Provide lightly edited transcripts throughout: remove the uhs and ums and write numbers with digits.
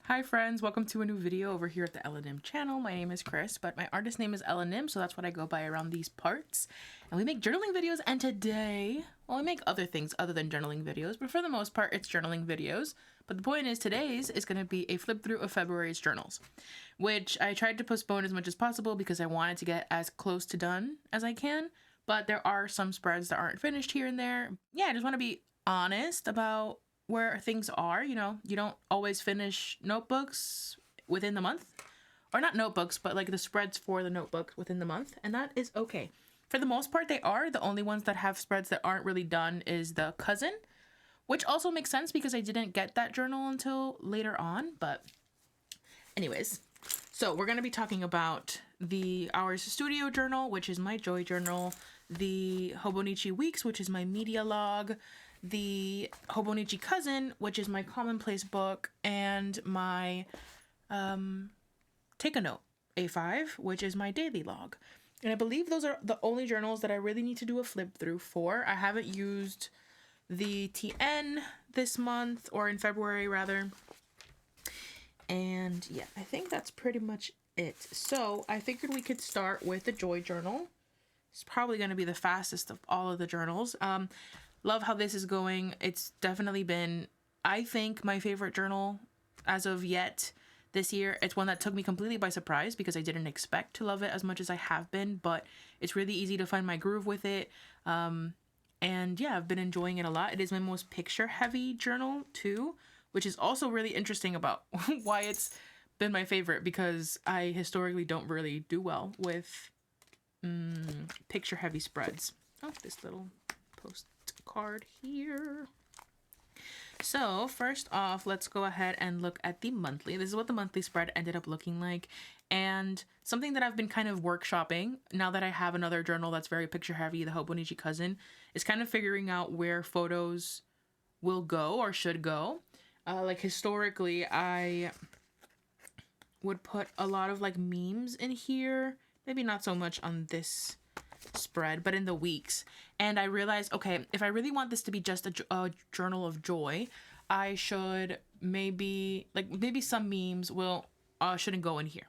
Hi friends, welcome to a new video over here at the Nim channel. My name is Chris, but my artist name is Nim, so that's what I go by around these parts. And we make journaling videos, and today, well, we make other things other than journaling videos, but for the most part, it's journaling videos. But the point is, today's is going to be a flip through of February's journals, which I tried to postpone as much as possible because I wanted to get as close to done as I can, but there are some spreads that aren't finished here and there. Yeah, I just want to be honest about where things are. You know, you don't always finish notebooks within the month, or not notebooks, but like the spreads for the notebook within the month, and that is okay. For the most part, they are. The only ones that have spreads that aren't really done is the cousin, which also makes sense because I didn't get that journal until later on. But anyways, so we're going to be talking about the Hours Studio journal, which is my joy journal, the Hobonichi Weeks, which is my media log, the Hobonichi Cousin, which is my Commonplace book, and my Take a Note A5, which is my daily log. And I believe those are the only journals that I really need to do a flip through for. I haven't used the TN this month, or in February rather. And yeah, I think that's pretty much it. So I figured we could start with the joy journal. It's probably going to be the fastest of all of the journals. Love how this is going. It's definitely been, I think, my favorite journal as of yet this year. It's one that took me completely by surprise because I didn't expect to love it as much as I have been, but it's really easy to find my groove with it. And yeah, I've been enjoying it a lot. It is my most picture heavy journal too, which is also really interesting about why it's been my favorite, because I historically don't really do well with picture heavy spreads. Oh, this little postcard here. So first off, let's go ahead and look at the monthly. This is what the monthly spread ended up looking like. And something that I've been kind of workshopping now that I have another journal that's very picture heavy, the Hobonichi Cousin, is kind of figuring out where photos will go or should go. Like historically, I would put a lot of like memes in here. Maybe not so much on this spread, but in the weeks. And I realized, okay, if I really want this to be just a journal of joy, I should maybe some memes shouldn't go in here.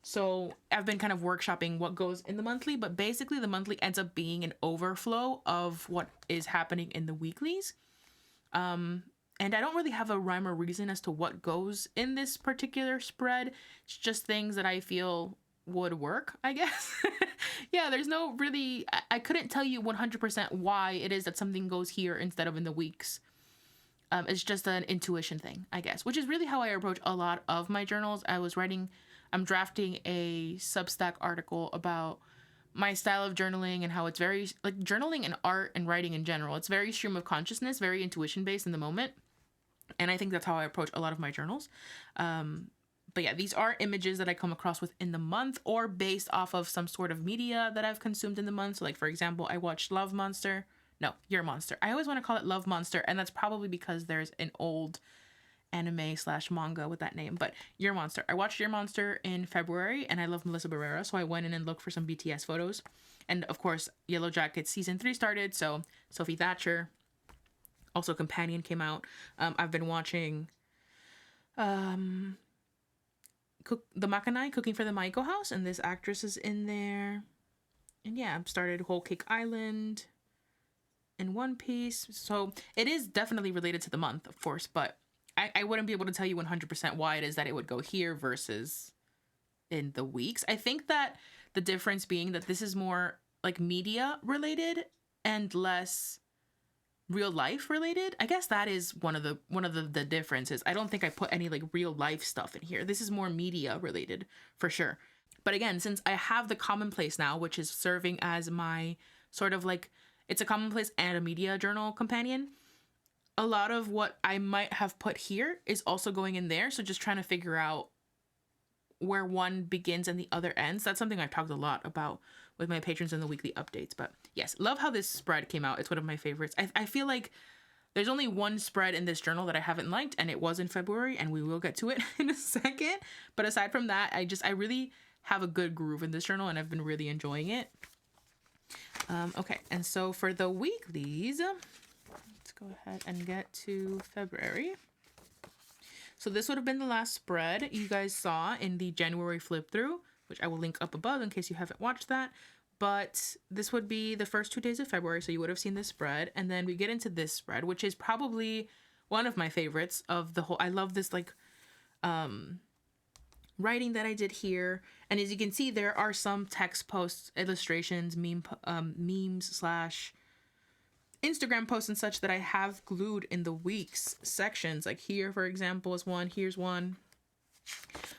So I've been kind of workshopping what goes in the monthly, but basically the monthly ends up being an overflow of what is happening in the weeklies. And I don't really have a rhyme or reason as to what goes in this particular spread. It's just things that I feel would work, I guess. Yeah, there's no really, I couldn't tell you 100% why it is that something goes here instead of in the weeks. It's just an intuition thing, I guess, which is really how I approach a lot of my journals. I'm drafting a Substack article about my style of journaling and how it's very, like, journaling and art and writing in general. It's very stream of consciousness, very intuition based in the moment. And I think that's how I approach a lot of my journals. But yeah, these are images that I come across within the month or based off of some sort of media that I've consumed in the month. So like, for example, I watched Your Monster. I always want to call it Love Monster, and that's probably because there's an old anime/manga with that name, but Your Monster. I watched Your Monster in February, and I love Melissa Barrera, so I went in and looked for some BTS photos. And of course, Yellow Jackets season 3 started, so Sophie Thatcher. Also, Companion came out. I've been watching The Makanai, Cooking for the Maiko House, and this actress is in there. And yeah, I've started Whole Cake Island and One Piece. So it is definitely related to the month, of course, but I wouldn't be able to tell you 100% why it is that it would go here versus in the weeks. I think that the difference being that this is more like media related and less real life related. I guess that is one of the differences. I don't think I put any like real life stuff in here. This is more media related for sure. But again, since I have the Commonplace now, which is serving as my sort of like, it's a Commonplace and a media journal companion, a lot of what I might have put here is also going in there. So just trying to figure out where one begins and the other ends. That's something I've talked a lot about with my patrons in the weekly updates. But yes, love how this spread came out. It's one of my favorites. I feel like there's only one spread in this journal that I haven't liked, and it was in February, and we will get to it in a second. But aside from that, I really have a good groove in this journal, and I've been really enjoying it. Okay, and so for the weeklies, let's go ahead and get to February. So this would have been the last spread you guys saw in the January flip through, which I will link up above in case you haven't watched that. But this would be the first 2 days of February, so you would have seen this spread. And then we get into this spread, which is probably one of my favorites of the whole. I love this like writing that I did here. And as you can see, there are some text posts, illustrations, memes slash Instagram posts and such that I have glued in the weeks sections. Like here, for example, is one. Here's one.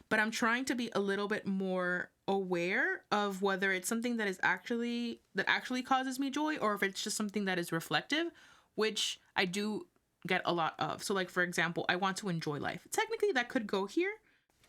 But I'm trying to be a little bit more aware of whether it's something that actually causes me joy, or if it's just something that is reflective, which I do get a lot of. So like, for example, I want to enjoy life. Technically that could go here.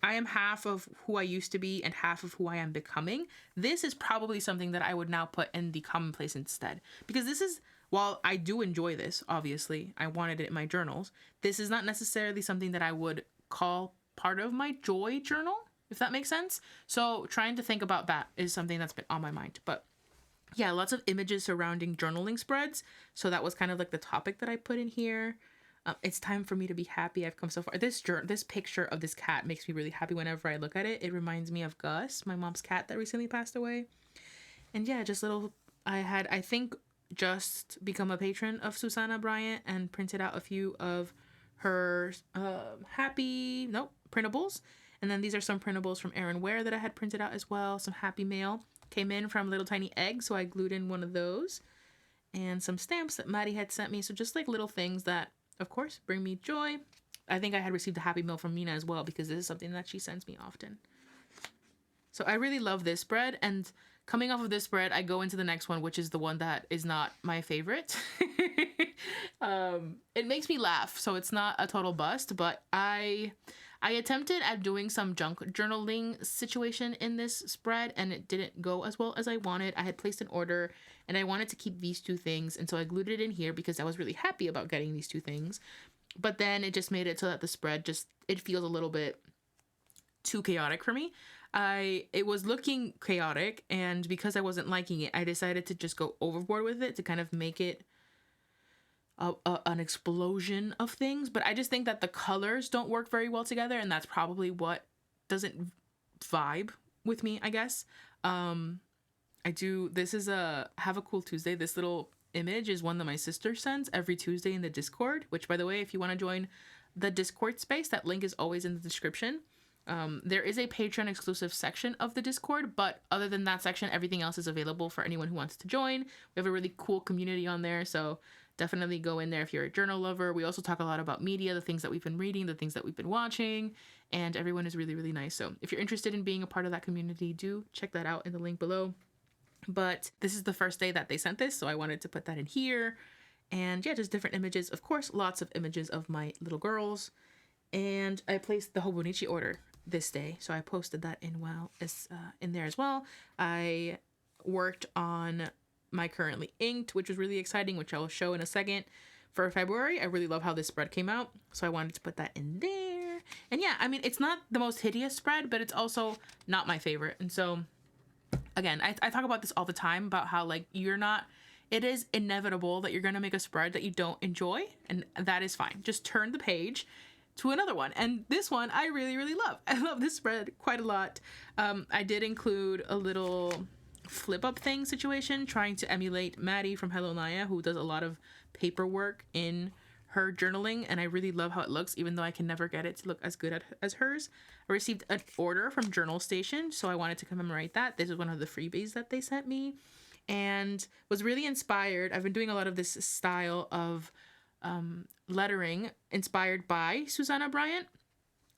I am half of who I used to be and half of who I am becoming. This is probably something that I would now put in the commonplace instead, because this is, while I do enjoy this, obviously I wanted it in my journals, this is not necessarily something that I would call part of my joy journal, if that makes sense. So trying to think about that is something that's been on my mind. But yeah, lots of images surrounding journaling spreads. So that was kind of like the topic that I put in here. It's time for me to be happy. I've come so far. This picture of this cat makes me really happy whenever I look at it. It reminds me of Gus, my mom's cat that recently passed away. And yeah, just little, I think, just become a patron of Susanna Bryant and printed out a few of her printables. And then these are some printables from Erin Ware that I had printed out as well. Some happy mail came in from Little Tiny Eggs, so I glued in one of those. And some stamps that Maddie had sent me. So just like little things that, of course, bring me joy. I think I had received a happy mail from Mina as well, because this is something that she sends me often. So I really love this spread. And coming off of this spread, I go into the next one, which is the one that is not my favorite. It makes me laugh, so it's not a total bust, but I attempted at doing some junk journaling situation in this spread, and it didn't go as well as I wanted. I had placed an order, and I wanted to keep these two things, and so I glued it in here because I was really happy about getting these two things. But then it just made it so that the spread it feels a little bit too chaotic for me. It was looking chaotic, and because I wasn't liking it, I decided to just go overboard with it to kind of make it an explosion of things. But I just think that the colors don't work very well together, and that's probably what doesn't vibe with me, I guess. This is Have a Cool Tuesday. This little image is one that my sister sends every Tuesday in the Discord, which, by the way, if you want to join the Discord space, that link is always in the description. There is a Patreon exclusive section of the Discord, but other than that section, everything else is available for anyone who wants to join. We have a really cool community on there, so definitely go in there if you're a journal lover. We also talk a lot about media, the things that we've been reading, the things that we've been watching, and everyone is really, really nice. So if you're interested in being a part of that community, do check that out in the link below. But this is the first day that they sent this, so I wanted to put that in here. And yeah, just different images. Of course, lots of images of my little girls. And I placed the Hobonichi order this day, so I posted that in there as well. I worked on my currently inked, which was really exciting, which I will show in a second, for February. I really love how this spread came out, so I wanted to put that in there. And yeah, I mean, it's not the most hideous spread, but it's also not my favorite. And so again, I talk about this all the time about how, like, it is inevitable that you're gonna make a spread that you don't enjoy, and that is fine. Just turn the page to another one. And this one I really, really love. I love this spread quite a lot. I did include a little flip up thing situation, trying to emulate Maddie from Hello Naya, who does a lot of paperwork in her journaling, and I really love how it looks, even though I can never get it to look as good as hers. I received an order from Journal Station, so I wanted to commemorate that. This is one of the freebies that they sent me, and was really inspired. I've been doing a lot of this style of lettering inspired by Susanna Bryant,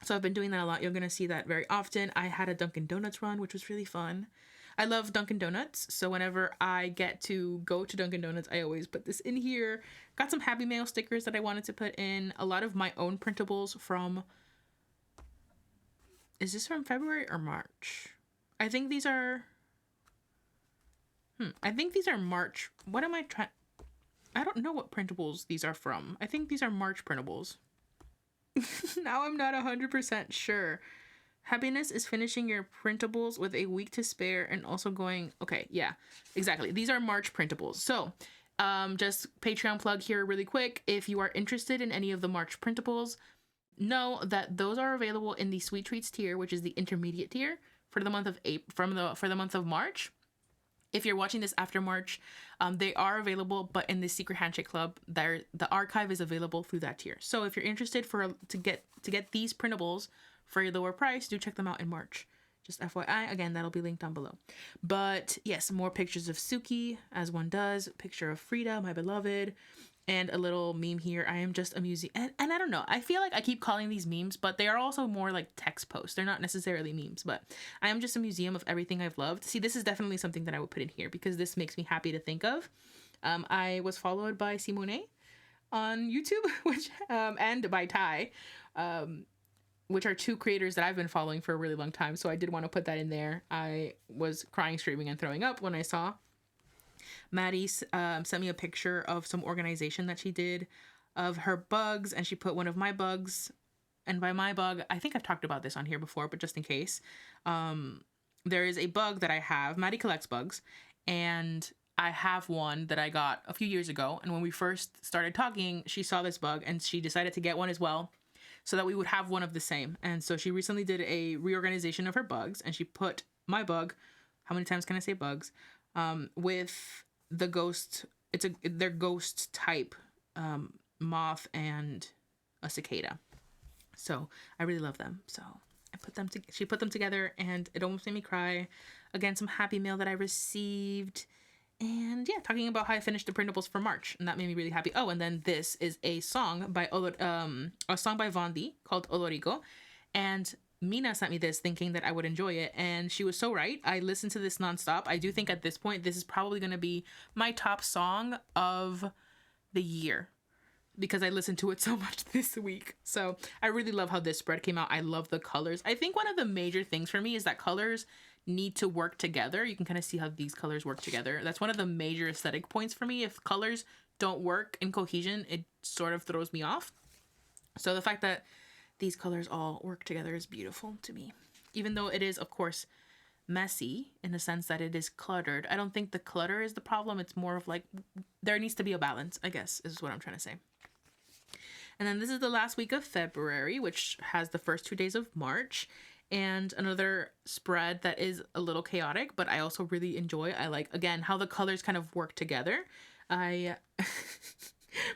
so I've been doing that a lot. You're gonna see that very often. I had a Dunkin' Donuts run, which was really fun. I love Dunkin' Donuts, so whenever I get to go to Dunkin' Donuts, I always put this in here. Got some Happy Mail stickers that I wanted to put in. A lot of my own printables from... Is this from February or March? I think these are... I think these are March. What am I trying... I don't know what printables these are from. I think these are March printables. Now I'm not 100% sure. Happiness is finishing your printables with a week to spare and also going... Okay, yeah, exactly. These are March printables. So, just Patreon plug here really quick. If you are interested in any of the March printables, know that those are available in the Sweet Treats tier, which is the intermediate tier for the month of April, for the month of March. If you're watching this after March, they are available, but in the Secret Handshake Club, the archive is available through that tier. So if you're interested to get these printables for a lower price, do check them out in March. Just FYI, again, that'll be linked down below. But yes, more pictures of Suki, as one does. Picture of Frida, my beloved, and a little meme here. I am just a museum. And I don't know, I feel like I keep calling these memes, but they are also more like text posts. They're not necessarily memes, but I am just a museum of everything I've loved. See, this is definitely something that I would put in here because this makes me happy to think of. I was followed by Simone on YouTube, which and by Ty, which are two creators that I've been following for a really long time. So I did want to put that in there. I was crying, screaming, and throwing up when I saw Maddie sent me a picture of some organization that she did of her bugs, and she put one of my bugs. And by my bug, I think I've talked about this on here before, but just in case, there is a bug that I have. Maddie collects bugs, and I have one that I got a few years ago. And when we first started talking, she saw this bug and she decided to get one as well, so that we would have one of the same. And so she recently did a reorganization of her bugs, and she put my bug, how many times can I say bugs, with the ghost. They're ghost type moth and a cicada. So I really love them. So she put them together, and it almost made me cry. Again, some happy mail that I received. And yeah, talking about how I finished the printables for March, and that made me really happy. Oh, and then this is a song by Vondi called Olorico, and Mina sent me this thinking that I would enjoy it, and she was so right. I listened to this nonstop. I do think at this point this is probably going to be my top song of the year because I listened to it so much this week. So I really love how this spread came out. I love the colors. I think one of the major things for me is that colors need to work together. You can kind of see how these colors work together. That's one of the major aesthetic points for me. If colors don't work in cohesion, it sort of throws me off. So the fact that these colors all work together is beautiful to me. Even though it is, of course, messy in the sense that it is cluttered. I don't think the clutter is the problem. It's more of like, there needs to be a balance, I guess, is what I'm trying to say. And then this is the last week of February, which has the first 2 days of March. And another spread that is a little chaotic, but I also really enjoy. I like, again, how the colors kind of work together. I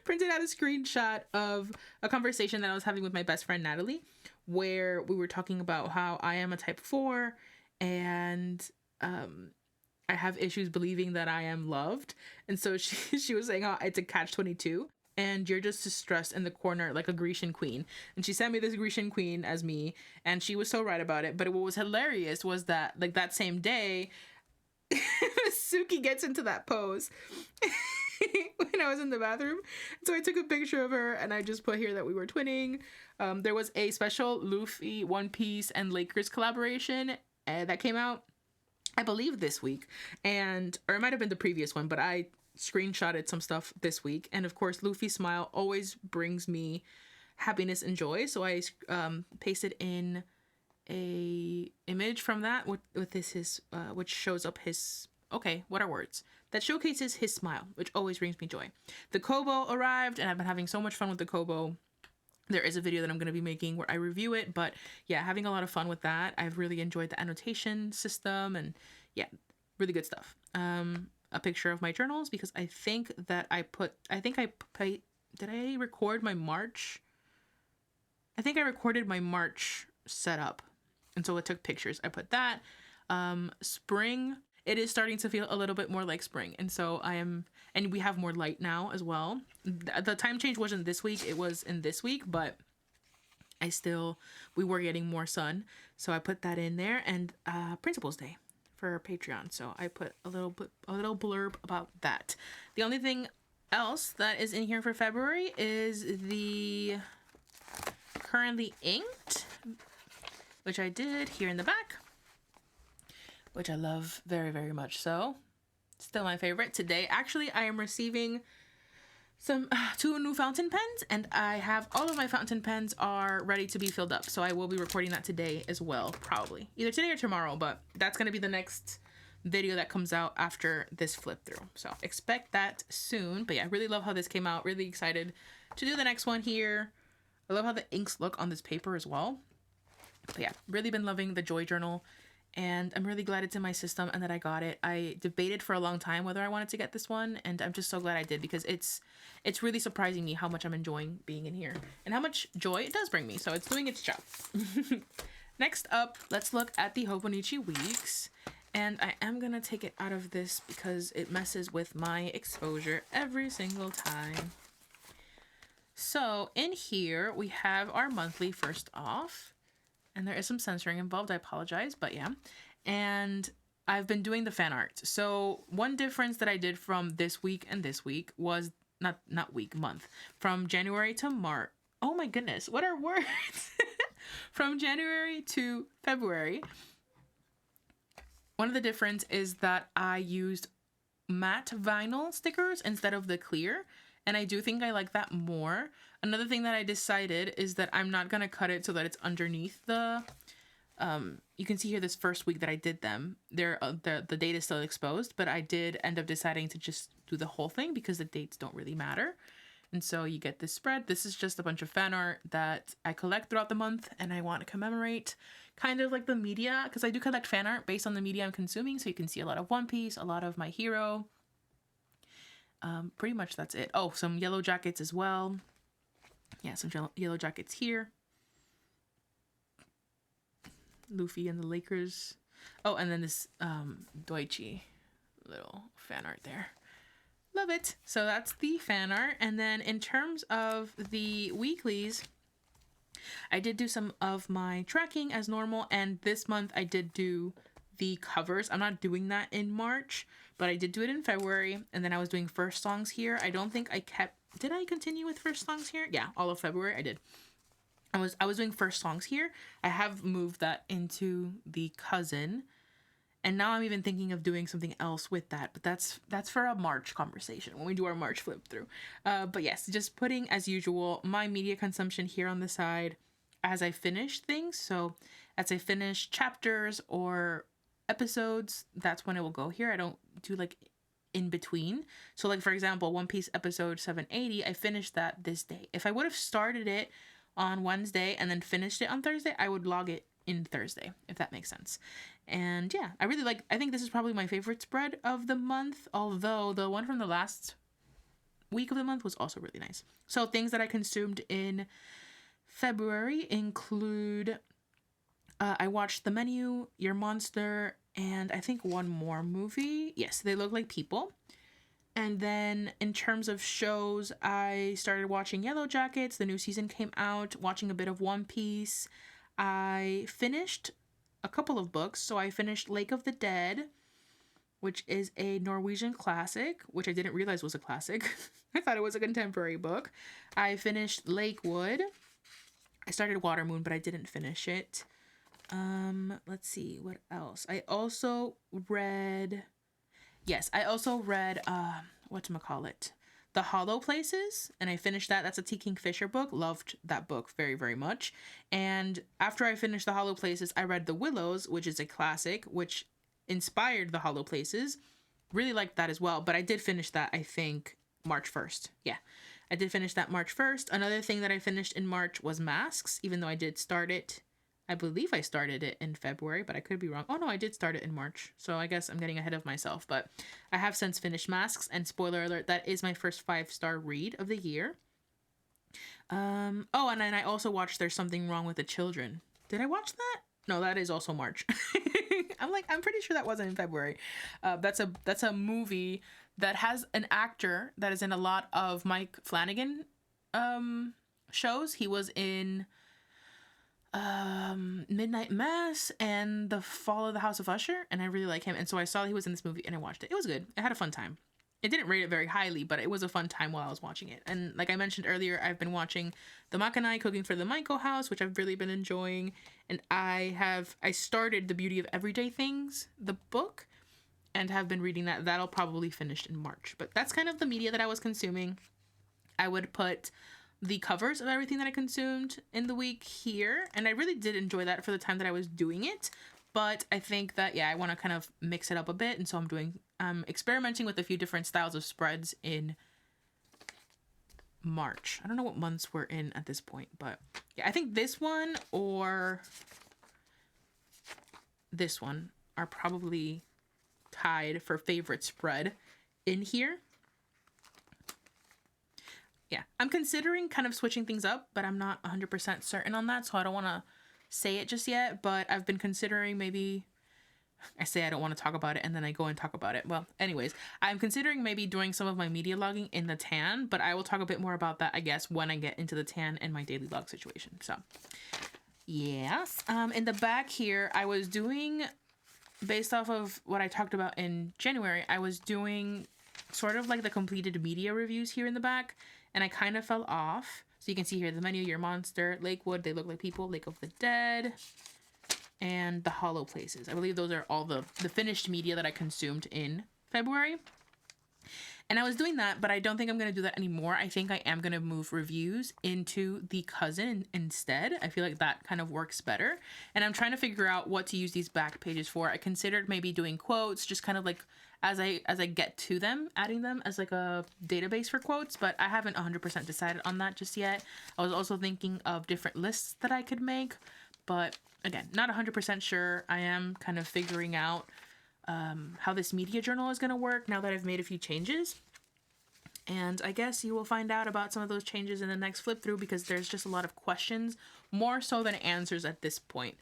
printed out a screenshot of a conversation that I was having with my best friend, Natalie, where we were talking about how I am a type 4 and I have issues believing that I am loved. And so she was saying how it's a catch-22. And you're just stressed in the corner like a Grecian queen. And she sent me this Grecian queen as me, and she was so right about it. But what was hilarious was that, like, that same day, Suki gets into that pose when I was in the bathroom. So I took a picture of her, and I just put here that we were twinning. There was a special Luffy, One Piece, and Lakers collaboration that came out, I believe, this week. Or it might have been the previous one, but I screenshotted some stuff this week, and of course Luffy's smile always brings me happiness and joy, so I pasted in a image from that with his which shows up his, okay, what are words, that showcases his smile, which always brings me joy. The Kobo arrived, and I've been having so much fun with the Kobo. There is a video that I'm going to be making where I review it, but yeah, having a lot of fun with that. I've really enjoyed the annotation system, and yeah, really good stuff. A picture of my journals, because I think that did I record my March? I think I recorded my March setup, and so it took pictures. I put that. Spring, it is starting to feel a little bit more like spring, and so and we have more light now as well. The time change wasn't this week, it was in this week, but we were getting more sun, so I put that in there. And Principal's Day for Patreon, so I put a little blurb about that. The only thing else that is in here for February is the currently inked, which I did here in the back, which I love very, very much. So still my favorite. Today, actually, I am receiving some 2 new fountain pens, and I have all of my fountain pens are ready to be filled up, so I will be recording that today as well, probably either today or tomorrow, but that's going to be the next video that comes out after this flip through, so expect that soon. But yeah, I really love how this came out, really excited to do the next one here. I love how the inks look on this paper as well. But yeah, really been loving the Joy Journal, and I'm really glad it's in my system and that I got it. I debated for a long time whether I wanted to get this one, and I'm just so glad I did, because it's really surprising me how much I'm enjoying being in here and how much joy it does bring me. So it's doing its job. Next up, let's look at the Hobonichi weeks. And I am gonna take it out of this because it messes with my exposure every single time. So in here we have our monthly first off, and there is some censoring involved, I apologize, but yeah. And I've been doing the fan art. So one difference that I did from this week and this week was month, from January to March. Oh my goodness, what are words? From January to February. One of the difference is that I used matte vinyl stickers instead of the clear, and I do think I like that more. Another thing that I decided is that I'm not gonna cut it so that it's underneath the you can see here this first week that I did them, the date is still exposed, but I did end up deciding to just do the whole thing because the dates don't really matter. And so you get this spread. This is just a bunch of fan art that I collect throughout the month, and I want to commemorate kind of like the media, because I do collect fan art based on the media I'm consuming. So you can see a lot of One Piece, a lot of My Hero. Pretty much that's it. Oh, some Yellow Jackets as well. Yeah, some Yellow Jackets here. Luffy and the Lakers. Oh, and then this Doichi little fan art there. Love it. So that's the fan art. And then in terms of the weeklies, I did do some of my tracking as normal, and this month I did do the covers. I'm not doing that in March, but I did do it in February, and then I was doing first songs here. I don't think I did I continue with first songs here? Yeah, all of February I did. I was doing first songs here. I have moved that into the cousin, and now I'm even thinking of doing something else with that, but that's for a March conversation when we do our March flip through. But yes, just putting, as usual, my media consumption here on the side as I finish things. So as I finish chapters or episodes, that's when it will go here. I don't do like in between. So like, for example, One Piece episode 780, I finished that this day. If I would have started it on Wednesday and then finished it on Thursday, I would log it in Thursday, if that makes sense. And yeah, I think this is probably my favorite spread of the month, although the one from the last week of the month was also really nice. So things that I consumed in February include I watched The Menu, Your Monster, and I think one more movie. Yes, They Look Like People. And then in terms of shows, I started watching Yellow Jackets. The new season came out, watching a bit of One Piece. I finished a couple of books. So I finished Lake of the Dead, which is a Norwegian classic, which I didn't realize was a classic. I thought it was a contemporary book. I finished Lakewood. I started Watermoon, but I didn't finish it. Let's see, what else? I also read whatchamacallit? The Hollow Places, and I finished that. That's a T. Kingfisher book. Loved that book very, very much. And after I finished The Hollow Places, I read The Willows, which is a classic, which inspired The Hollow Places. Really liked that as well, but I did finish that, I think, March 1st. Yeah, I did finish that March 1st. Another thing that I finished in March was Masks, even though I did start it. I believe I started it in February, but I could be wrong. Oh no, I did start it in March. So I guess I'm getting ahead of myself, but I have since finished Masks, and spoiler alert, that is my first 5-star read of the year. Oh, and then I also watched There's Something Wrong with the Children. Did I watch that? No, that is also March. I'm pretty sure that wasn't in February. That's a movie that has an actor that is in a lot of Mike Flanagan shows. He was in Midnight Mass and The Fall of the House of Usher, and I really like him, and so I saw he was in this movie and I watched it. It was good. I had a fun time. It didn't rate it very highly, but it was a fun time while I was watching it. And like I mentioned earlier, I've been watching The Makanai Cooking for the Maiko House, which I've really been enjoying, and I started The Beauty of Everyday Things, the book, and have been reading that. That'll probably finish in March, but that's kind of the media that I was consuming. I would put the covers of everything that I consumed in the week here, and I really did enjoy that for the time that I was doing it, but I think that, yeah, I want to kind of mix it up a bit, and so I'm experimenting with a few different styles of spreads in March. I don't know what months we're in at this point, but yeah, I think this one or this one are probably tied for favorite spread in here. Yeah, I'm considering kind of switching things up, but I'm not 100% certain on that, so I don't want to say it just yet, but I've been considering maybe, I say I don't want to talk about it and then I go and talk about it. Well, anyways, I'm considering maybe doing some of my media logging in the tan, but I will talk a bit more about that, I guess, when I get into the tan and my daily log situation. So yes, in the back here, I was doing, based off of what I talked about in January, I was doing sort of like the completed media reviews here in the back, and I kind of fell off. So you can see here the menu, Your Monster, Lakewood, They Look Like People, Lake of the Dead, and the Hollow Places. I believe those are all the finished media that I consumed in February. And I was doing that, but I don't think I'm going to do that anymore. I think I am going to move reviews into the cousin instead. I feel like that kind of works better. And I'm trying to figure out what to use these back pages for. I considered maybe doing quotes, just kind of like as I get to them, adding them as like a database for quotes, but I haven't 100% decided on that just yet. I was also thinking of different lists that I could make, but again, not 100% sure. I am kind of figuring out how this media journal is going to work now that I've made a few changes. And I guess you will find out about some of those changes in the next flip through, because there's just a lot of questions, more so than answers at this point.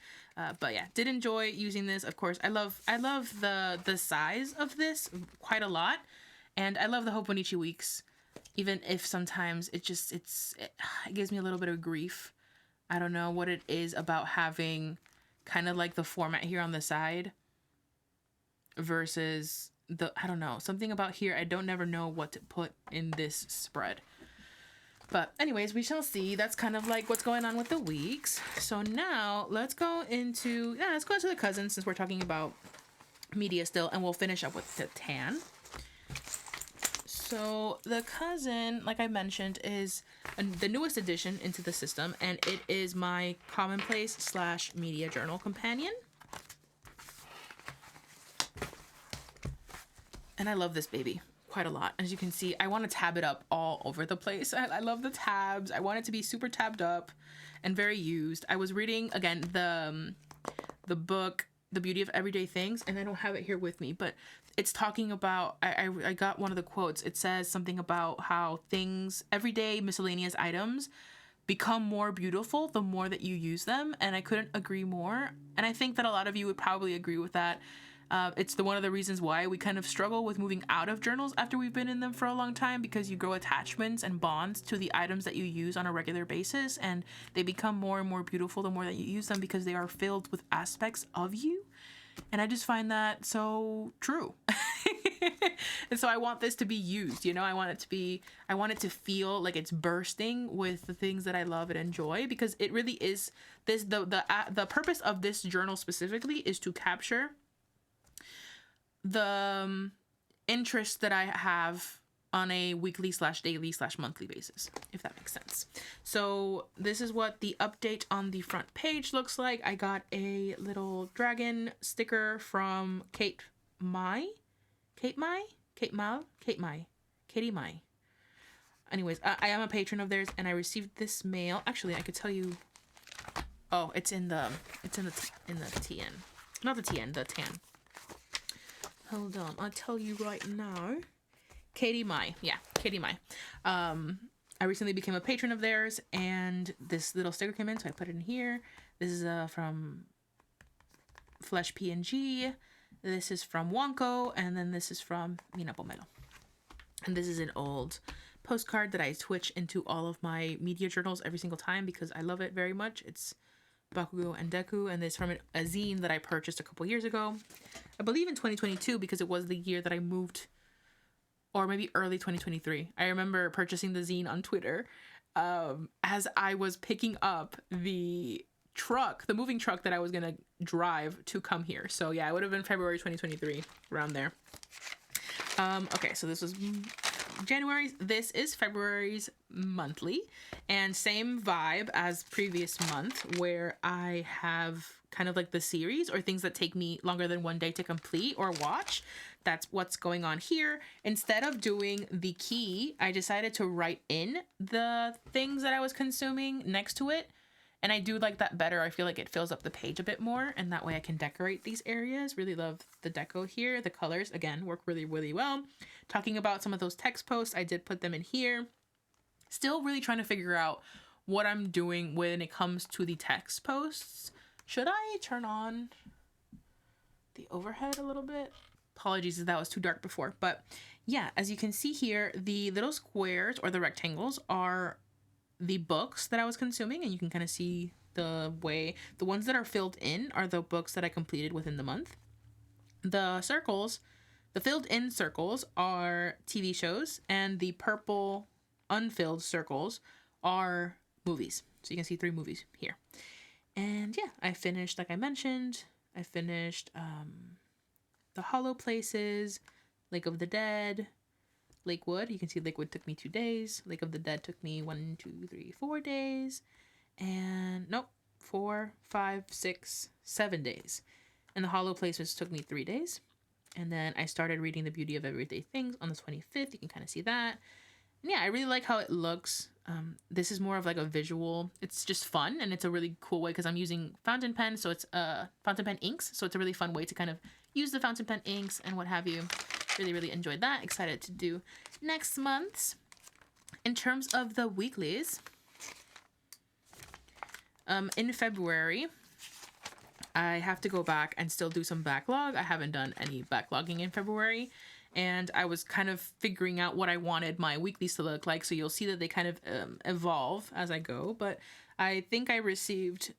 But yeah, did enjoy using this. Of course, I love the size of this quite a lot. And I love the Hobonichi weeks, even if sometimes it gives me a little bit of grief. I don't know what it is about having kind of like the format here on the side versus I don't know, something about here. I don't never know what to put in this spread. But anyways, we shall see. That's kind of like what's going on with the weeks. So now let's go into the cousin, since we're talking about media still, and we'll finish up with the tan. So the cousin, like I mentioned, is the newest addition into the system, and it is my Commonplace / media journal companion. And I love this baby quite a lot. As you can see, I want to tab it up all over the place. I love the tabs. I want it to be super tabbed up and very used. I was reading, again, the book, The Beauty of Everyday Things, and I don't have it here with me, but it's talking about, I got one of the quotes. It says something about how things, everyday miscellaneous items, become more beautiful the more that you use them, and I couldn't agree more. And I think that a lot of you would probably agree with that. It's one of the reasons why we kind of struggle with moving out of journals after we've been in them for a long time, because you grow attachments and bonds to the items that you use on a regular basis, and they become more and more beautiful the more that you use them, because they are filled with aspects of you. And I just find that so true. And so I want this to be used, you know, I want it to feel like it's bursting with the things that I love and enjoy, because it really is this, the purpose of this journal specifically is to capture the interest that I have on a weekly / daily / monthly basis, if that makes sense. So this is what the update on the front page looks like. I got a little dragon sticker from Katie Mai. Anyways, I am a patron of theirs, and I received this mail. Actually, I could tell you. Oh, it's in the TN, not the TN, the tan. Hold on, I'll tell you right now. Katie Mai. Yeah, Katie Mai. I recently became a patron of theirs, and this little sticker came in, so I put it in here. This is from Flesh PNG. This is from Wonko, and then this is from Mina Pomelo. And this is an old postcard that I switch into all of my media journals every single time because I love it very much. It's Bakugo and Deku, and it's from a zine that I purchased a couple years ago. I believe in 2022, because it was the year that I moved, or maybe early 2023. I remember purchasing the zine on Twitter as I was picking up the moving truck that I was gonna drive to come here. So yeah, it would have been February 2023, around there. Okay, so this was January's. This is February's monthly, and same vibe as previous month, where I have kind of like the series or things that take me longer than one day to complete or watch. That's what's going on here. Instead of doing the key, I decided to write in the things that I was consuming next to it. And I do like that better. I feel like it fills up the page a bit more, and that way I can decorate these areas. Really love the deco here. The colors, again, work really, really well. Talking about some of those text posts, I did put them in here. Still really trying to figure out what I'm doing when it comes to the text posts. Should I turn on the overhead a little bit? Apologies if that was too dark before. But yeah, as you can see here, the little squares or the rectangles are the books that I was consuming, and you can kind of see the way the ones that are filled in are the books that I completed within the month. The circles, the filled in circles are TV shows, and the purple unfilled circles are movies. So you can see 3 movies here. And yeah, I finished, like I mentioned, I finished The Hollow Places, Lake of the Dead, Lakewood. You can see Lakewood took me 2 days. Lake of the Dead took me 1, 2, 3, 4 days. And nope, 4, 5, 6, 7 days. And The Hollow Places took me 3 days. And then I started reading The Beauty of Everyday Things on the 25th. You can kind of see that. And yeah, I really like how it looks. This is more of like a visual. It's just fun, and it's a really cool way because I'm using fountain pen. So it's fountain pen inks. So it's a really fun way to kind of use the fountain pen inks and what have you. Really, really enjoyed that. Excited to do next month's. In terms of the weeklies, in February, I have to go back and still do some backlog. I haven't done any backlogging in February, and I was kind of figuring out what I wanted my weeklies to look like. So you'll see that they kind of evolve as I go. But I think I received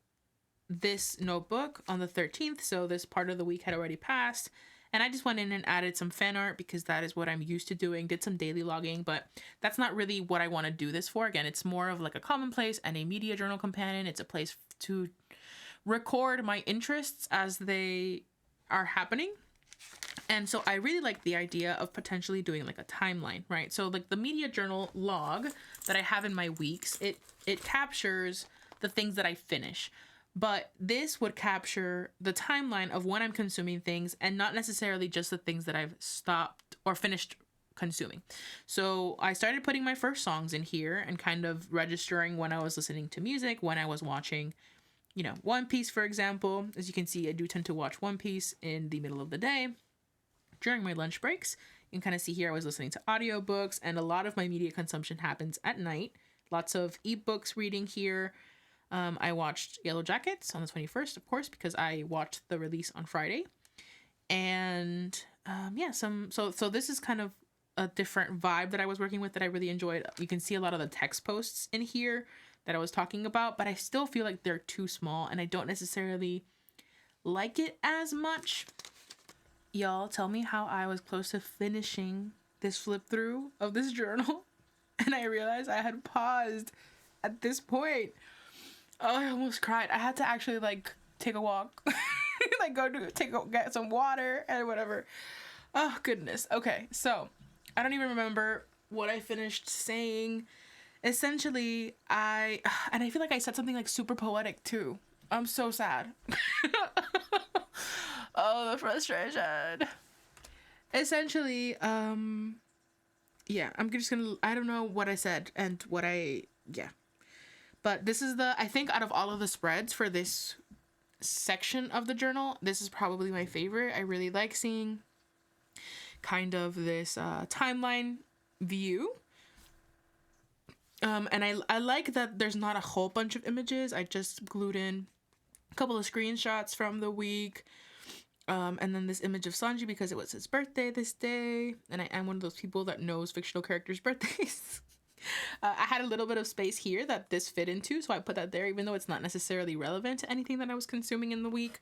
this notebook on the 13th, so this part of the week had already passed. And I just went in and added some fan art because that is what I'm used to doing. Did some daily logging, but that's not really what I want to do this for. Again, it's more of like a commonplace and a media journal companion. It's a place to record my interests as they are happening. And so I really like the idea of potentially doing like a timeline, right? So like the media journal log that I have in my weeks, it captures the things that I finish. But this would capture the timeline of when I'm consuming things and not necessarily just the things that I've stopped or finished consuming. So I started putting my first songs in here and kind of registering when I was listening to music, when I was watching, One Piece, for example. As you can see, I do tend to watch One Piece in the middle of the day during my lunch breaks. You can kind of see here I was listening to audiobooks, and a lot of my media consumption happens at night. Lots of ebooks reading here. I watched Yellow Jackets on the 21st, of course, because I watched the release on Friday. And so this is kind of a different vibe that I was working with that I really enjoyed. You can see a lot of the text posts in here that I was talking about, but I still feel like they're too small and I don't necessarily like it as much. Y'all, tell me how I was close to finishing this flip through of this journal and I realized I had paused at this point. Oh, I almost cried. I had to actually take a walk, get some water and whatever. Oh goodness. Okay, so I don't even remember what I finished saying. Essentially, I feel like I said something super poetic too. I'm so sad. Oh, the frustration. Essentially, yeah, I'm just gonna, I don't know what I said and yeah. But this is I think out of all of the spreads for this section of the journal, this is probably my favorite. I really like seeing kind of this timeline view. And I like that there's not a whole bunch of images. I just glued in a couple of screenshots from the week. And then this image of Sanji because it was his birthday this day. And I am one of those people that knows fictional characters' birthdays. I had a little bit of space here that this fit into, so I put that there, even though it's not necessarily relevant to anything that I was consuming in the week.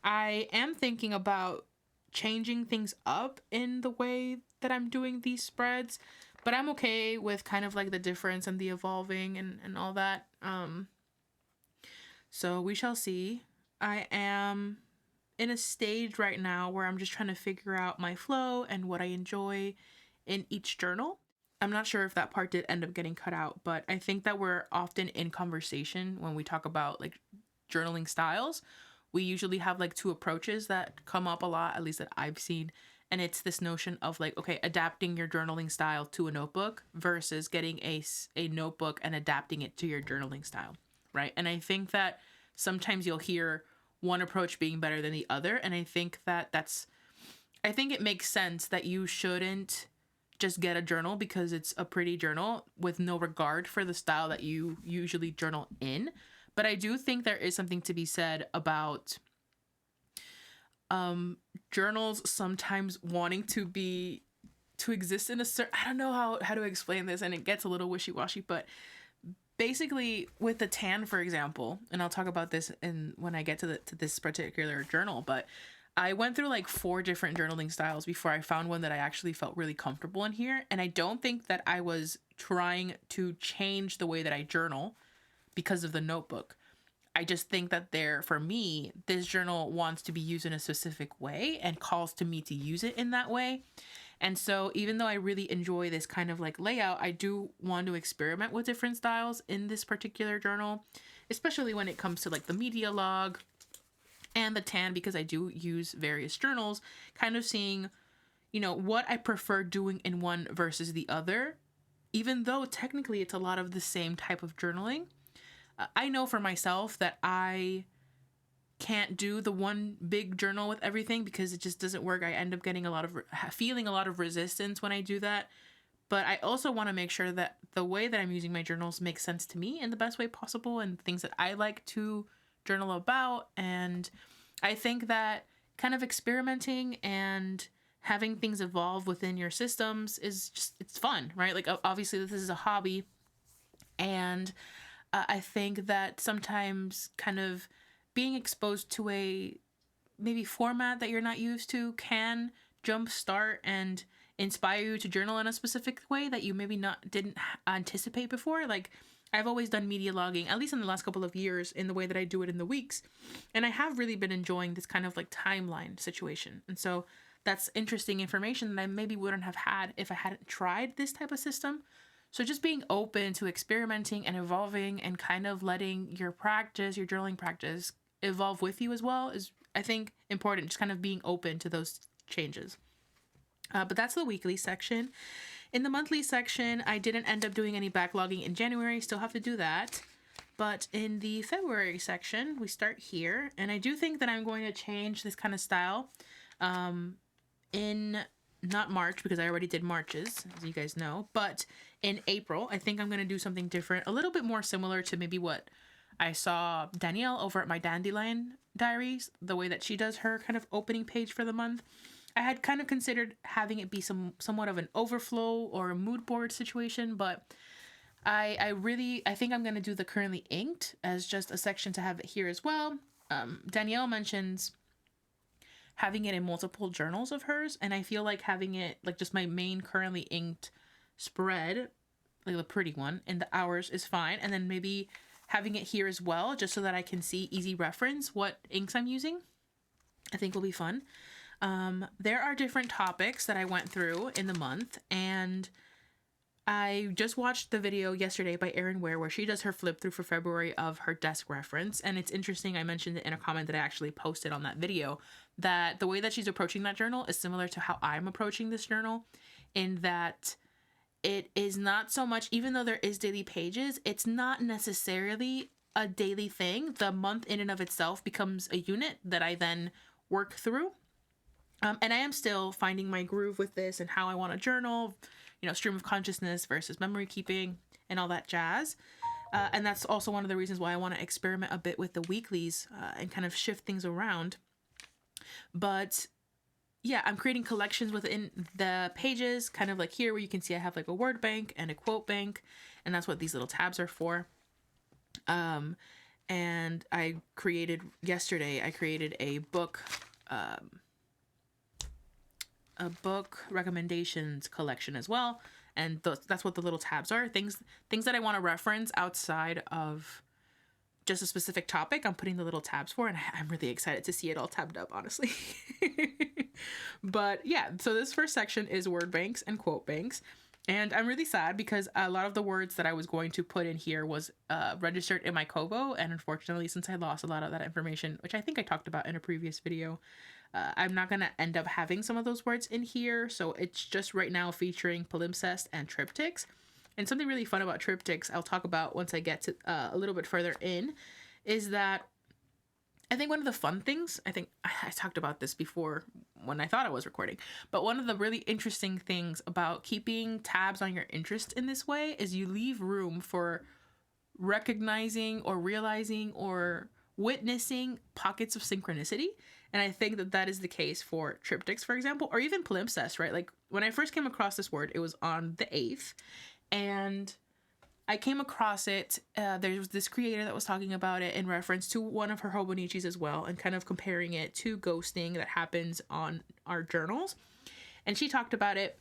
I am thinking about changing things up in the way that I'm doing these spreads, but I'm okay with kind of the difference and the evolving and all that. So we shall see. I am in a stage right now where I'm just trying to figure out my flow and what I enjoy in each journal. I'm not sure if that part did end up getting cut out, but I think that we're often in conversation when we talk about like journaling styles. We usually have like two approaches that come up a lot, at least that I've seen. And it's this notion of like, okay, adapting your journaling style to a notebook versus getting a notebook and adapting it to your journaling style, right? And I think that sometimes you'll hear one approach being better than the other. And I think that I think it makes sense that you shouldn't just get a journal because it's a pretty journal with no regard for the style that you usually journal in. But I do think there is something to be said about journals sometimes wanting to exist in a certain, I don't know how to explain this, and it gets a little wishy-washy, but basically with the tan, for example, and I'll talk about this when I get to this particular journal, but I went through like 4 different journaling styles before I found one that I actually felt really comfortable in here. And I don't think that I was trying to change the way that I journal because of the notebook. I just think that for me, this journal wants to be used in a specific way and calls to me to use it in that way. And so even though I really enjoy this kind of like layout, I do want to experiment with different styles in this particular journal, especially when it comes to like the media log and the tan, because I do use various journals, kind of seeing, what I prefer doing in one versus the other, even though technically it's a lot of the same type of journaling. I know for myself that I can't do the one big journal with everything because it just doesn't work. I end up getting feeling a lot of resistance when I do that. But I also want to make sure that the way that I'm using my journals makes sense to me in the best way possible and things that I like to journal about. And I think that kind of experimenting and having things evolve within your systems it's fun, right? Like obviously this is a hobby, and I think that sometimes kind of being exposed to a maybe format that you're not used to can jumpstart and inspire you to journal in a specific way that you maybe didn't anticipate before. Like I've always done media logging, at least in the last couple of years, in the way that I do it in the weeks. And I have really been enjoying this kind of like timeline situation. And so that's interesting information that I maybe wouldn't have had if I hadn't tried this type of system. So just being open to experimenting and evolving and kind of letting your journaling practice evolve with you as well is, I think, important. Just kind of being open to those changes. But that's the weekly section. In the monthly section, I didn't end up doing any backlogging in January. Still have to do that. But in the February section, we start here. And I do think that I'm going to change this kind of style in not March, because I already did March's, as you guys know. But in April, I think I'm going to do something different, a little bit more similar to maybe what I saw Danielle over at my Dandelion Diaries, the way that she does her kind of opening page for the month. I had kind of considered having it be somewhat of an overflow or a mood board situation, but I think I'm going to do the currently inked as just a section to have it here as well. Danielle mentions having it in multiple journals of hers, and I feel like having it like just my main currently inked spread, like the pretty one, in the hours is fine, and then maybe having it here as well, just so that I can see easy reference what inks I'm using, I think will be fun. There are different topics that I went through in the month, and I just watched the video yesterday by Erin where she does her flip through for February of her desk reference. And it's interesting, I mentioned it in a comment that I actually posted on that video, that the way that she's approaching that journal is similar to how I'm approaching this journal, in that it is not so much, even though there is daily pages, it's not necessarily a daily thing. The month in and of itself becomes a unit that I then work through. And I am still finding my groove with this and how I want to journal, stream of consciousness versus memory keeping and all that jazz. And that's also one of the reasons why I want to experiment a bit with the weeklies and kind of shift things around. But yeah, I'm creating collections within the pages, kind of like here where you can see I have like a word bank and a quote bank, and that's what these little tabs are for. And yesterday I created a book recommendations collection as well, and that's what the little tabs are, things that I want to reference outside of just a specific topic. I'm putting the little tabs for, and I'm really excited to see it all tabbed up, honestly. But yeah, so this first section is word banks and quote banks, And I'm really sad because a lot of the words that I was going to put in here was registered in my Kobo. And unfortunately, since I lost a lot of that information, which I think I talked about in a previous video, I'm not going to end up having some of those words in here. So it's just right now featuring palimpsest and triptychs. And something really fun about triptychs, I'll talk about once I get to a little bit further in, is that I think one of the fun things, I think I talked about this before when I thought I was recording, but one of the really interesting things about keeping tabs on your interest in this way is you leave room for recognizing or realizing or witnessing pockets of synchronicity. And I think that that is the case for triptychs, for example, or even palimpsest, right? Like when I first came across this word, it was on the 8th, and I came across it. There was this creator that was talking about it in reference to one of her Hobonichis as well, and kind of comparing it to ghosting that happens on our journals. And she talked about it.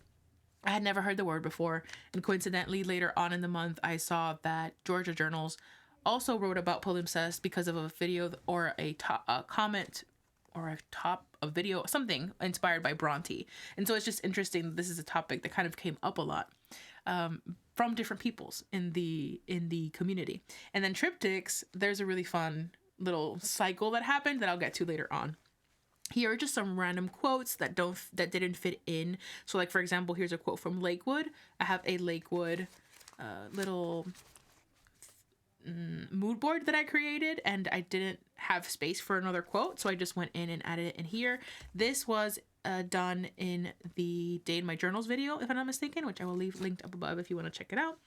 I had never heard the word before. And coincidentally, later on in the month, I saw that Georgia Journals also wrote about palimpsest because of a video or a comment or a video, something inspired by Bronte. And so it's just interesting that this is a topic that kind of came up a lot. From different peoples in the community. And then triptychs, there's a really fun little cycle that happened that I'll get to later on. Here are just some random quotes that didn't fit in. So like, for example, here's a quote from Lakewood. I have a Lakewood little mood board that I created, and I didn't have space for another quote, so I just went in and added it in here. This was done in the Day in My Journals video, if I'm not mistaken, which I will leave linked up above if you want to check it out.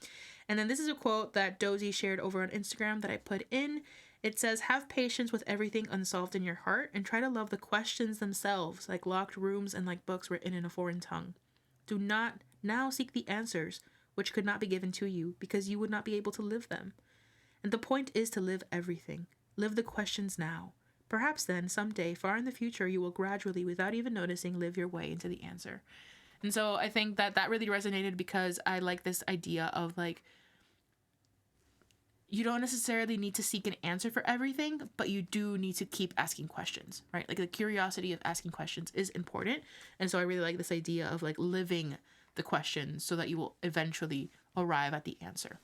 And then this is a quote that Dozy shared over on Instagram that I put in. It says, "Have patience with everything unsolved in your heart and try to love the questions themselves, like locked rooms and like books written in a foreign tongue. Do not now seek the answers which could not be given to you because you would not be able to live them. And the point is to live everything. Live the questions now. Perhaps then, someday, far in the future, you will gradually, without even noticing, live your way into the answer." And so I think that that really resonated because I like this idea of like, you don't necessarily need to seek an answer for everything, but you do need to keep asking questions, right? Like the curiosity of asking questions is important. And so I really like this idea of like living the questions so that you will eventually arrive at the answer.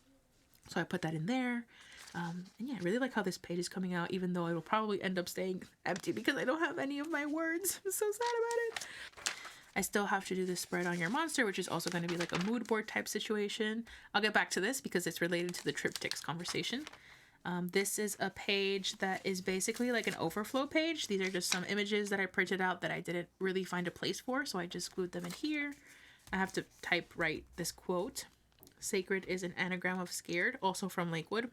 So I put that in there. And yeah, I really like how this page is coming out, even though it will probably end up staying empty because I don't have any of my words. I'm so sad about it. I still have to do this spread on your monster, which is also going to be like a mood board type situation. I'll get back to this because it's related to the triptychs conversation. This is a page that is basically like an overflow page. These are just some images that I printed out that I didn't really find a place for, so I just glued them in here. I have to write this quote. "Sacred is an anagram of scared," also from Lakewood.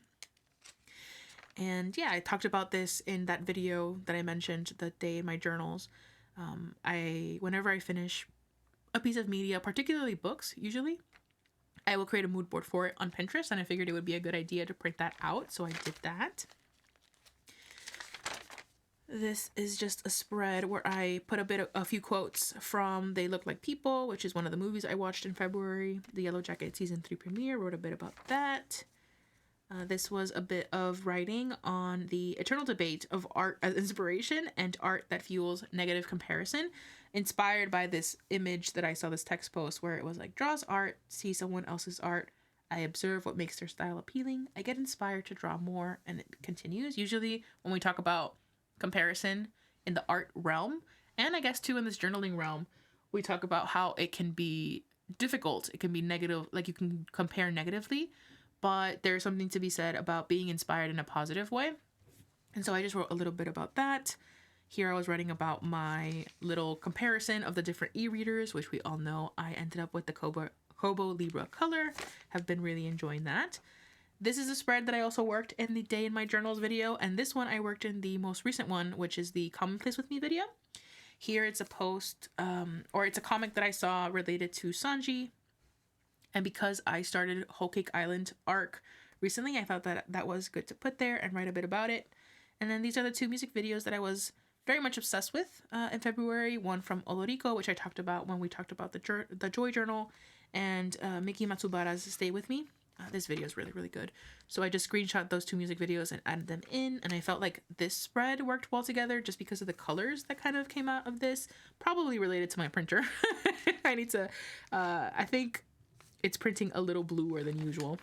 And yeah, I talked about this in that video that I mentioned, the Day in My Journals. Whenever I finish a piece of media, particularly books, usually, I will create a mood board for it on Pinterest, and I figured it would be a good idea to print that out, so I did that. This is just a spread where I put a few quotes from They Look Like People, which is one of the movies I watched in February. The Yellow Jacket Season 3 premiere, wrote a bit about that. This was a bit of writing on the eternal debate of art as inspiration and art that fuels negative comparison, inspired by this image that I saw, this text post where it was like, draws art, see someone else's art, I observe what makes their style appealing, I get inspired to draw more, and it continues. Usually when we talk about comparison in the art realm, and I guess too in this journaling realm, we talk about how it can be difficult, it can be negative, like you can compare negatively, but there's something to be said about being inspired in a positive way. And so I just wrote a little bit about that. Here I was writing about my little comparison of the different e-readers, which we all know I ended up with the Kobo Libra color. Have been really enjoying that. This is a spread that I also worked in the Day in My Journals video, and this one I worked in the most recent one, which is the Commonplace with Me video. Here it's a post, or it's a comic that I saw related to Sanji. And because I started Whole Cake Island arc recently, I thought that that was good to put there and write a bit about it. And then these are the two music videos that I was very much obsessed with in February. One from Olorico, which I talked about when we talked about the Joy Journal, and Miki Matsubara's Stay With Me. This video is really, really good. So I just screenshot those two music videos and added them in. And I felt like this spread worked well together just because of the colors that kind of came out of this. Probably related to my printer. I need to, I think it's printing a little bluer than usual.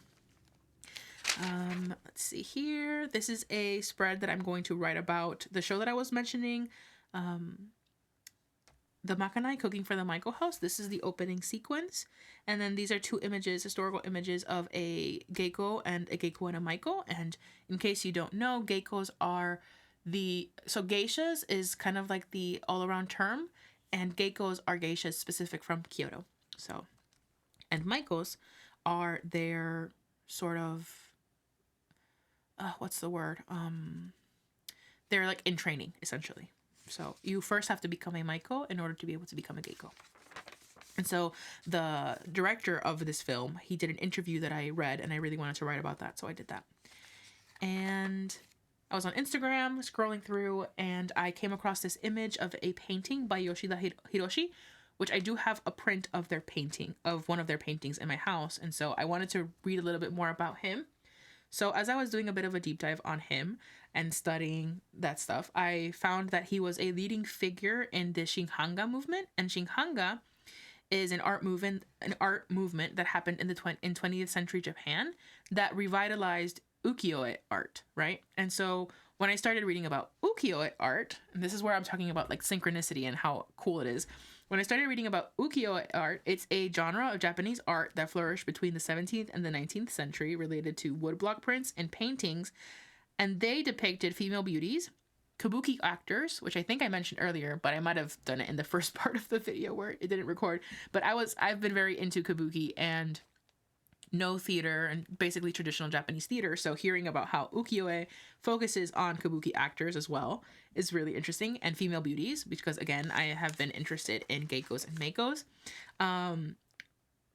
Let's see here. This is a spread that I'm going to write about the show that I was mentioning, the Makanai, Cooking for the Maiko House. This is the opening sequence. And then these are two images, historical images of a geiko and a maiko. And in case you don't know, geikos are so geishas is kind of like the all-around term, and geikos are geishas specific from Kyoto. So, and maikos are their sort of, what's the word? They're like in training, essentially. So you first have to become a maiko in order to be able to become a geiko. And so the director of this film, he did an interview that I read, and I really wanted to write about that, so I did that. And I was on Instagram scrolling through, and I came across this image of a painting by Yoshida Hiroshi, which I do have a print of their painting, of one of their paintings in my house. And so I wanted to read a little bit more about him. So as I was doing a bit of a deep dive on him and studying that stuff, I found that he was a leading figure in the Shinhanga movement. And Shinhanga is an art movement that happened in 20th century Japan that revitalized ukiyo-e art, right? And so when I started reading about ukiyo-e art, and this is where I'm talking about like synchronicity and how cool it is. When I started reading about ukiyo-e art, it's a genre of Japanese art that flourished between the 17th and the 19th century, related to woodblock prints and paintings, and they depicted female beauties, kabuki actors, which I think I mentioned earlier, but I might have done it in the first part of the video where it didn't record. But I've been very into kabuki and no theater and basically traditional Japanese theater. So hearing about how ukiyo-e focuses on kabuki actors as well is really interesting, and female beauties, because again, I have been interested in geikos and maikos.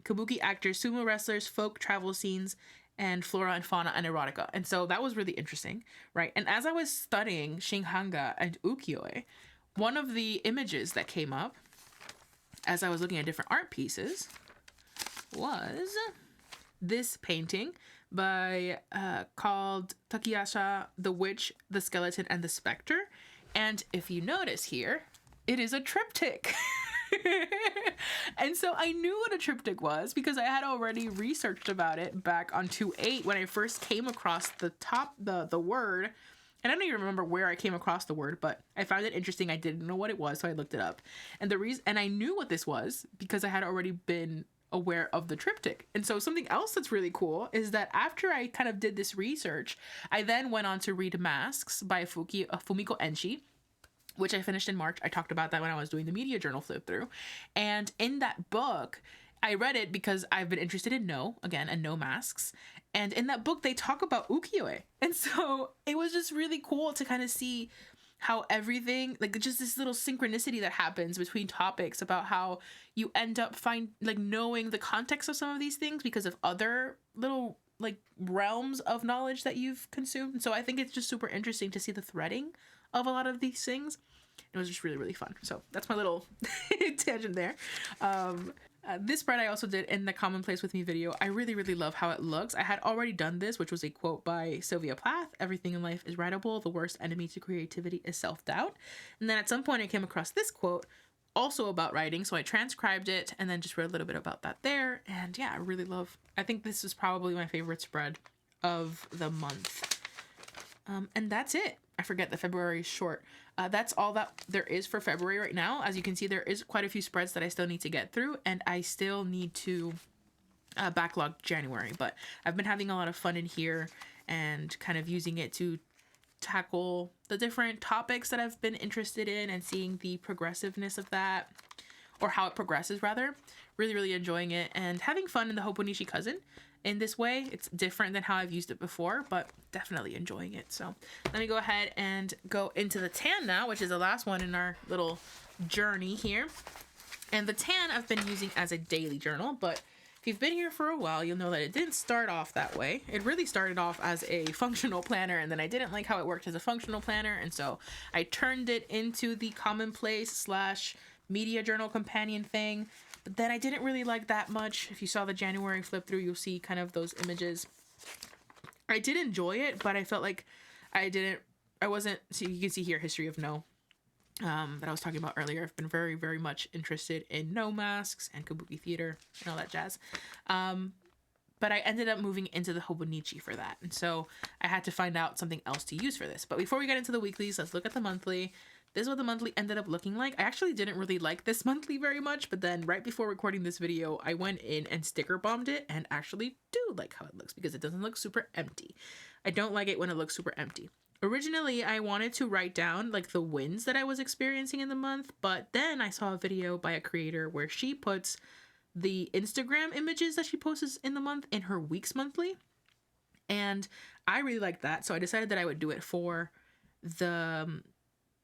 Kabuki actors, sumo wrestlers, folk travel scenes, and flora and fauna and erotica. And so that was really interesting, right? And as I was studying Shinhanga and ukiyo-e, one of the images that came up as I was looking at different art pieces was this painting by called Takayasha, the Witch, the Skeleton, and the Spectre. And if you notice here, it is a triptych. And so I knew what a triptych was because I had already researched about it back on 2.8 when I first came across the word. And I don't even remember where I came across the word, but I found it interesting. I didn't know what it was, so I looked it up. And I knew what this was because I had already been aware of the triptych. And so something else that's really cool is that after I kind of did this research, I then went on to read Masks by Fumiko Enshi, which I finished in March. I talked about that when I was doing the media journal flip through. And in that book, I read it because I've been interested in No masks. And in that book, they talk about ukiyo-e. And so it was just really cool to kind of see how everything, like just this little synchronicity that happens between topics about how you end up knowing the context of some of these things because of other little like realms of knowledge that you've consumed. And so I think it's just super interesting to see the threading of a lot of these things. It was just really, really fun. So that's my little tangent there. This spread I also did in the Commonplace with Me video. I really, really love how it looks. I had already done this, which was a quote by Sylvia Plath. Everything in life is writable. The worst enemy to creativity is self-doubt. And then at some point I came across this quote also about writing. So I transcribed it and then just wrote a little bit about that there. And yeah, I think this is probably my favorite spread of the month. And that's it. I forget the February is short. That's all that there is for February right now. As you can see, there is quite a few spreads that I still need to get through, and I still need to backlog January. But I've been having a lot of fun in here and kind of using it to tackle the different topics that I've been interested in and seeing the progressiveness of that, or how it progresses rather. Really, really enjoying it and having fun in the Hobonichi Cousin. In this way, it's different than how I've used it before, but definitely enjoying it. So let me go ahead and go into the tan now, which is the last one in our little journey here. And the tan I've been using as a daily journal, but if you've been here for a while, you'll know that it didn't start off that way. It really started off as a functional planner, and then I didn't like how it worked as a functional planner, and so I turned it into the Commonplace / media journal companion thing. But then I didn't really like that much. If you saw the January flip through, you'll see kind of those images. I did enjoy it, but I felt like I wasn't, so you can see here, history of No. that I was talking about earlier. I've been very, very much interested in no masks and kabuki theater and all that jazz. But I ended up moving into the Hobonichi for that. And so I had to find out something else to use for this. But before we get into the weeklies, let's look at the monthly. This is what the monthly ended up looking like. I actually didn't really like this monthly very much, but then right before recording this video, I went in and sticker bombed it and actually do like how it looks because it doesn't look super empty. I don't like it when it looks super empty. Originally, I wanted to write down like the wins that I was experiencing in the month, but then I saw a video by a creator where she puts the Instagram images that she posts in the month in her week's monthly. And I really liked that. So I decided that I would do it for the,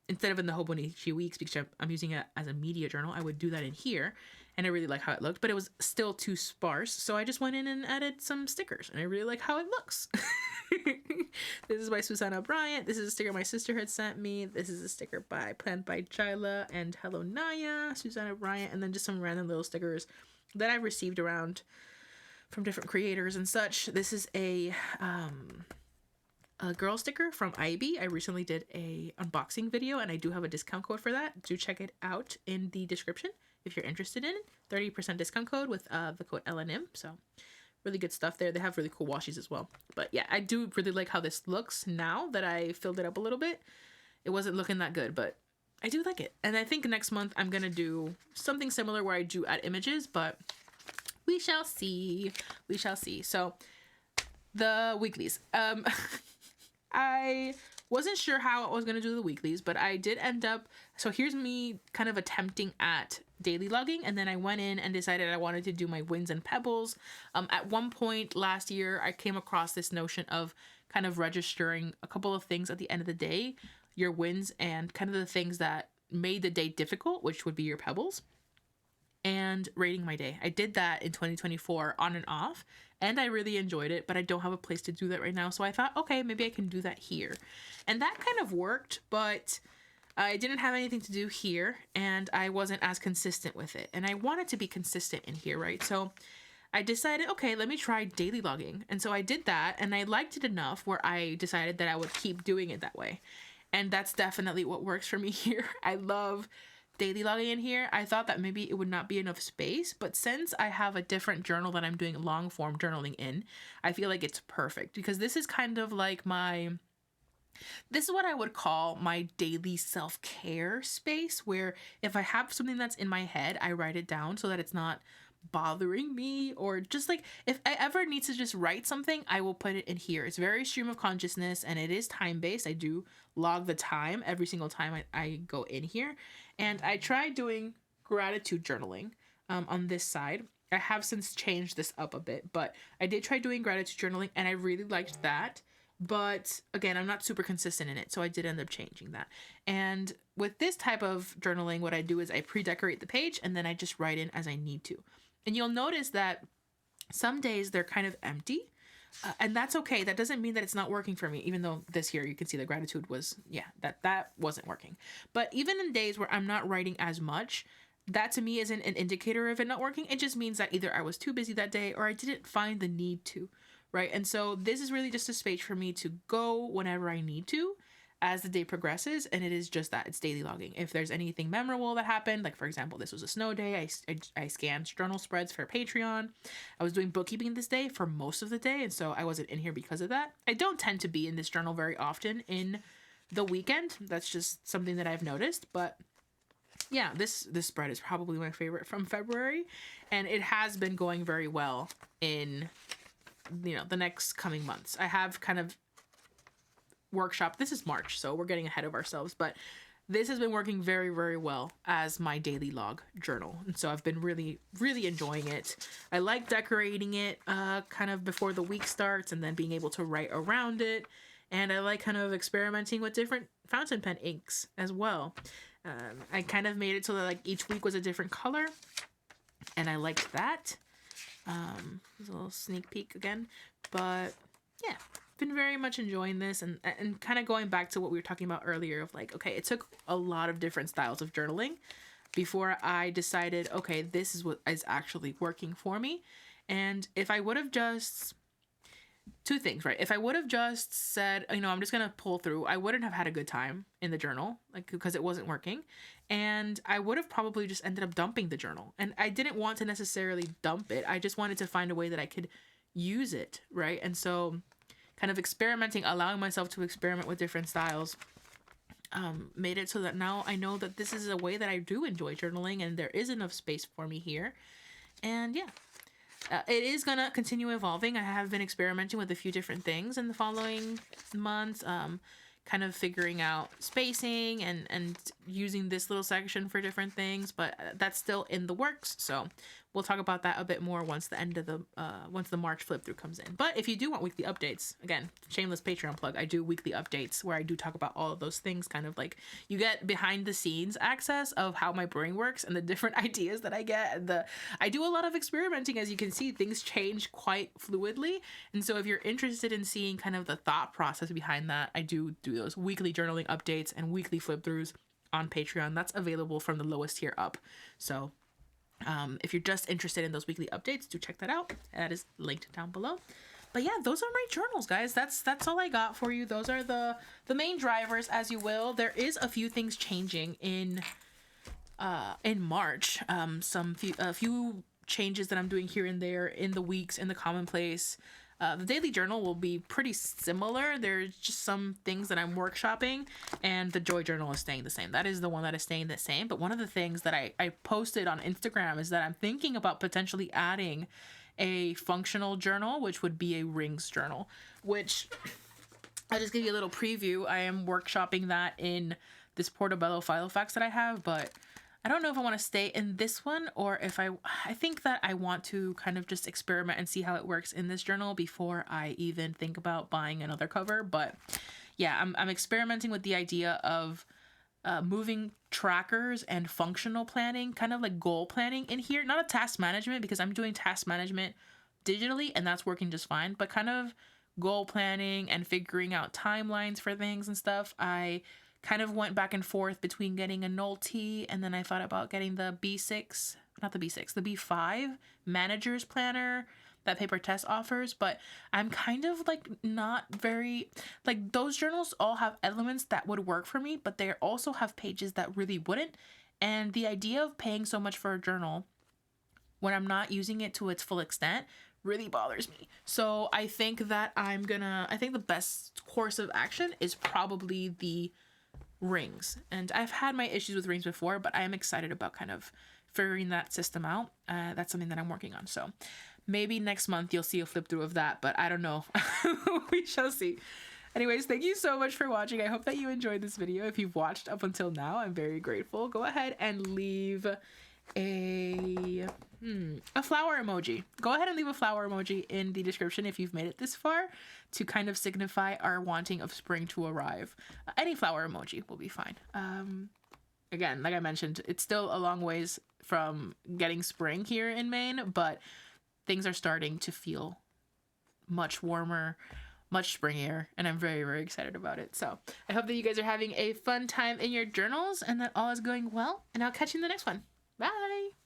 instead of in the Hobonichi weeks, because I'm using it as a media journal, I would do that in here. And I really like how it looked, but it was still too sparse. So I just went in and added some stickers and I really like how it looks. This is by Susanna Bryant. This is a sticker my sister had sent me. This is a sticker by Planned by Chila and Hello Naya, Susanna Bryant, and then just some random little stickers that I've received around from different creators and such. This is a girl sticker from Ivy. I recently did a unboxing video and I do have a discount code for that. Do check it out in the description if you're interested in it. 30% discount code with the code LNM. So really good stuff there. They have really cool washies as well. But yeah, I do really like how this looks now that I filled it up a little bit. It wasn't looking that good, but I do like it. And I think next month I'm going to do something similar where I do add images, but we shall see. We shall see. So the weeklies. I wasn't sure how I was going to do the weeklies, but I did end up, so here's me kind of attempting at daily logging, and then I went in and decided I wanted to do my wins and pebbles. At one point last year, I came across this notion of kind of registering a couple of things at the end of the day, your wins and kind of the things that made the day difficult, which would be your pebbles, and rating my day. I did that in 2024 on and off, and I really enjoyed it, but I don't have a place to do that right now. So I thought, okay, maybe I can do that here. And that kind of worked, but I didn't have anything to do here, and I wasn't as consistent with it. And I wanted to be consistent in here, right? So I decided, okay, let me try daily logging. And so I did that, and I liked it enough where I decided that I would keep doing it that way. And that's definitely what works for me here. I love daily logging in here. I thought that maybe it would not be enough space, but since I have a different journal that I'm doing long form journaling in, I feel like it's perfect because this is kind of like this is what I would call my daily self-care space, where if I have something that's in my head, I write it down so that it's not bothering me, or just like if I ever need to just write something, I will put it in here. It's very stream of consciousness and it is time-based. I do log the time every single time I go in here. And I tried doing gratitude journaling on this side. I have since changed this up a bit, but I did try doing gratitude journaling and I really liked that. But again, I'm not super consistent in it, so I did end up changing that. And with this type of journaling, what I do is I pre-decorate the page and then I just write in as I need to. And you'll notice that some days they're kind of empty. And that's okay. That doesn't mean that it's not working for me, even though this here you can see the gratitude was, yeah, that wasn't working. But even in days where I'm not writing as much, that to me isn't an indicator of it not working. It just means that either I was too busy that day or I didn't find the need to, right? And so this is really just a space for me to go whenever I need to as the day progresses, and it is just that, it's daily logging. If there's anything memorable that happened, like for example, this was a snow day, I scanned journal spreads for Patreon. I was doing bookkeeping this day for most of the day, and so I wasn't in here because of that. I don't tend to be in this journal very often in the weekend. That's just something that I've noticed, but yeah, this spread is probably my favorite from February, and it has been going very well in, you know, the next coming months. I have kind of workshop. This is March, so we're getting ahead of ourselves, but this has been working very, very well as my daily log journal. And so I've been really, really enjoying it. I like decorating it kind of before the week starts and then being able to write around it. And I like kind of experimenting with different fountain pen inks as well. I kind of made it so that like each week was a different color, and I liked that. There's a little sneak peek again, but yeah, been very much enjoying this, and kind of going back to what we were talking about earlier of like, okay, it took a lot of different styles of journaling before I decided, okay, this is what is actually working for me. And if I would have just two things, right? If I would have just said, you know, I'm just going to pull through, I wouldn't have had a good time in the journal, like, because it wasn't working. And I would have probably just ended up dumping the journal. And I didn't want to necessarily dump it. I just wanted to find a way that I could use it, right? And so kind of experimenting, allowing myself to experiment with different styles, made it so that now I know that this is a way that I do enjoy journaling and there is enough space for me here. And yeah, it is going to continue evolving. I have been experimenting with a few different things in the following months, kind of figuring out spacing and using this little section for different things, but that's still in the works. So we'll talk about that a bit more once the end of the once the March flip through comes in. But if you do want weekly updates, again, shameless Patreon plug, I do weekly updates where I do talk about all of those things, kind of like you get behind the scenes access of how my brain works and the different ideas that I get. I do a lot of experimenting, as you can see, things change quite fluidly. And so if you're interested in seeing kind of the thought process behind that, I do those weekly journaling updates and weekly flip throughs on Patreon. That's available from the lowest tier up. So if you're just interested in those weekly updates, do check that out. That is linked down below. But yeah, those are my journals, guys. That's all I got for you. Those are the main drivers, as you will. There is a few things changing in March. A few changes that I'm doing here and there in the weeks in the Commonplace. The daily journal will be pretty similar. There's just some things that I'm workshopping, and the joy journal is staying the same. That is the one that is staying the same. But one of the things that I posted on Instagram is that I'm thinking about potentially adding a functional journal, which would be a rings journal, which I'll just give you a little preview. I am workshopping that in this Portobello Filofax that I have, but I don't know if I want to stay in this one or if I think that I want to kind of just experiment and see how it works in this journal before I even think about buying another cover. But yeah, I'm experimenting with the idea of moving trackers and functional planning, kind of like goal planning in here. Not a task management, because I'm doing task management digitally and that's working just fine, but kind of goal planning and figuring out timelines for things and stuff. I kind of went back and forth between getting a Nolte, and then I thought about getting the B6, not the B6, the B5 manager's planner that Paper Test offers. But I'm kind of like not very, like, those journals all have elements that would work for me, but they also have pages that really wouldn't. And the idea of paying so much for a journal when I'm not using it to its full extent really bothers me. So I think that I think the best course of action is probably the rings. And I've had my issues with rings before, but I am excited about kind of figuring that system out. That's something that I'm working on. So maybe next month you'll see a flip through of that, but I don't know. We shall see. Anyways, thank you so much for watching. I hope that you enjoyed this video. If you've watched up until now, I'm very grateful. Go ahead and leave a flower emoji. Go ahead and leave a flower emoji in the description if you've made it this far, to kind of signify our wanting of spring to arrive. Any flower emoji will be fine. Again, like I mentioned, it's still a long ways from getting spring here in Maine, but things are starting to feel much warmer, much springier, and I'm very, very excited about it. So I hope that you guys are having a fun time in your journals and that all is going well, and I'll catch you in the next one. Bye!